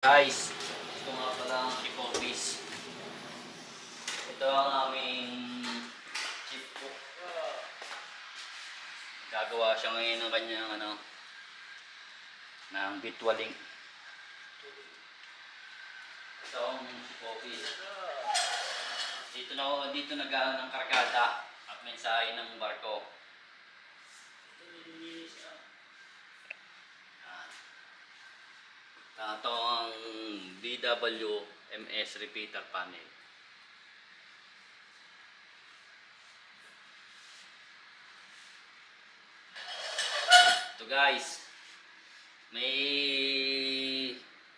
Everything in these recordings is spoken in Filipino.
Guys, ito nga pala ang chief office. Ito ang aming chief cook. Gagawa siya ngayon ng kanyang ng bitwaling. Ito ang chief office. Dito nag-ano ng kargada at mensahe ng barko. Ito ang DWMS repeater panel. Ito guys, may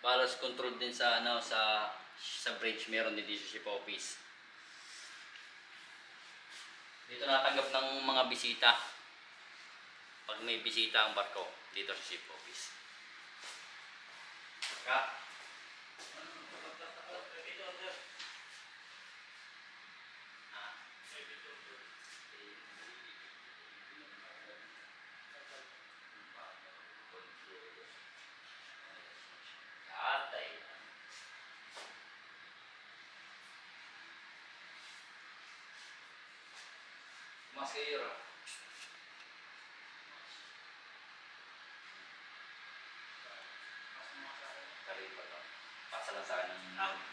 ballast control din sa sa bridge, meron din dito sa ship office. Dito natanggap ng mga bisita. Pag may bisita ang barko, dito sa ship office. Mas kayo ra. Kali pa to. Pasa lang sa akin ng